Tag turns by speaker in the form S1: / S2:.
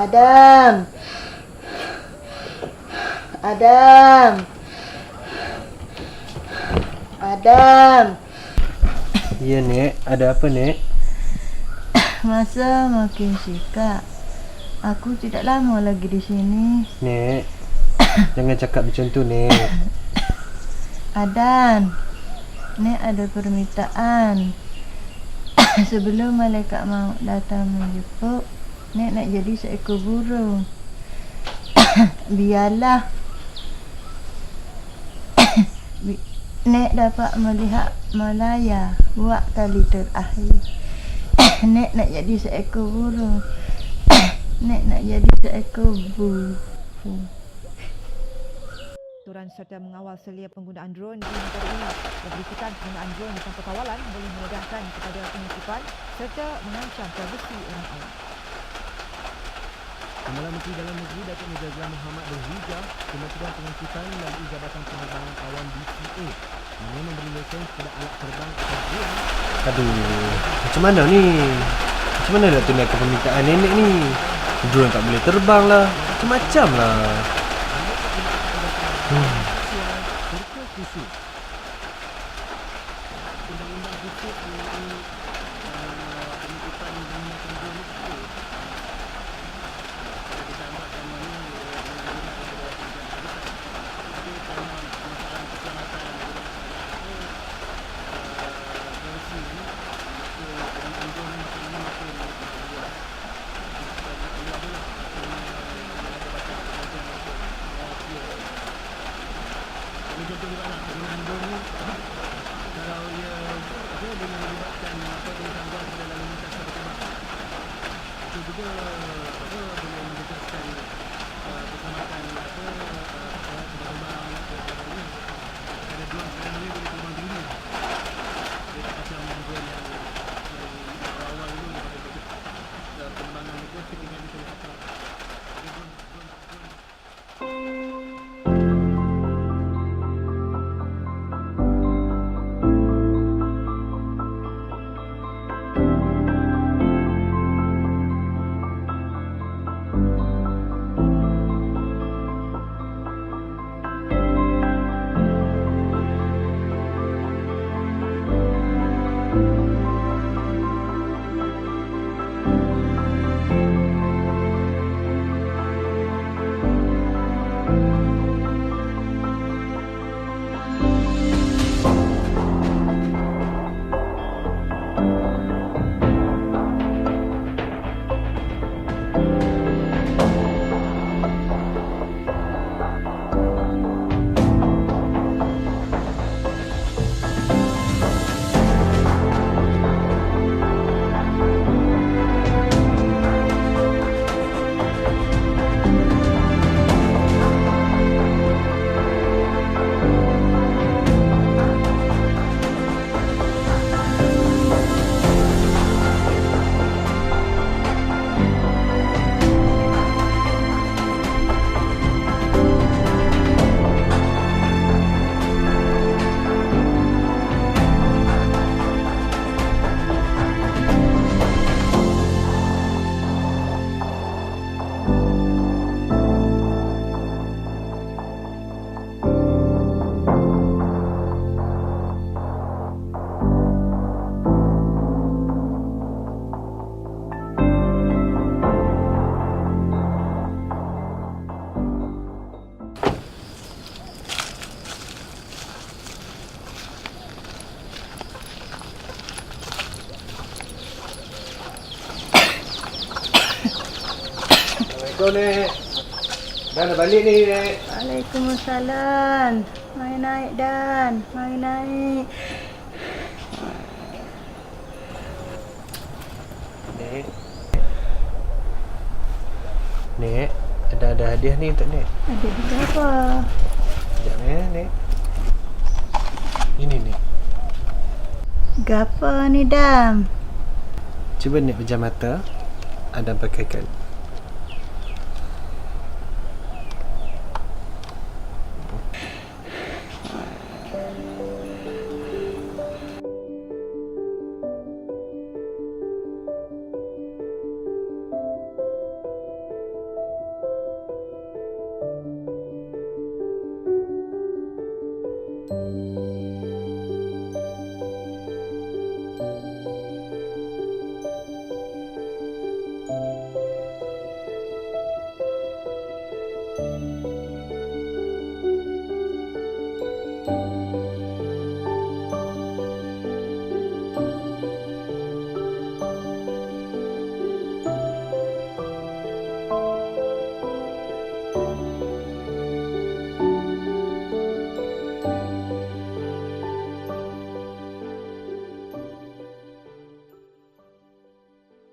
S1: Adam. Adam. Adam.
S2: Ya, Nek. Ada apa, Nek?
S1: Masa makin sikap. Aku tidak lama lagi di sini.
S2: Nek, jangan cakap macam tu, Nek.
S1: Adan, Nek ada permintaan. Sebelum malaikat maut datang menjemput, Nek nak jadi seekor burung. Biarlah Nek dapat melihat Malaya buat kali terakhir. Nek nak jadi seekor burung. Nek nak jadi seekor burung.
S3: Aturan serta mengawal selia penggunaan drone di negara ini. Berikutan penggunaan drone tanpa kawalan boleh memudahkan kepada pengutipan serta mengancam privasi orang awam.
S4: Perdana Menteri Dalam Negeri Datuk Muzazlan Mohamad berhujah Kementerian Pengangkutan melalui Jabatan Penerbangan Awam BCA yang memberi lesen kepada alat terbang atau drone.
S2: Aduh, macam mana ni? Macam mana nak tunaikan permintaan nenek ni? Drone tak boleh terbang lah. Macam-macam lah.
S4: Serta khusus. Undang-undang khusus mengenai penuntutan menggunakan drone itu. Ditambah namanya tapi kerana masalah keselamatan polisi ni penggunaan drone makin lama makin luas. Contoh di mana penggunaan drone ni kalau ia boleh melibatkan gangguan pada lalu lintas terbang. Itu juga boleh menjejaskan keselamatan pesawat terbang ini. Ada drone sekarang ni boleh terbang tinggi. Dia tak macam drone yang awal dulu daripada penerbangan itu ketinggian itu berapa.
S2: Assalamualaikum, Nek. Dan dah balik ni, Nek.
S1: Waalaikumsalam. Mari naik Dan. Mari naik.
S2: Nek. Nek, ada hadiah ni untuk Nek.
S1: Ada juga apa?
S2: Sekejap, Nek. Ini, Nek.
S1: Gapa ni Dam?
S2: Cuba Nek pejam mata. Adam pakaikan.
S1: Bye.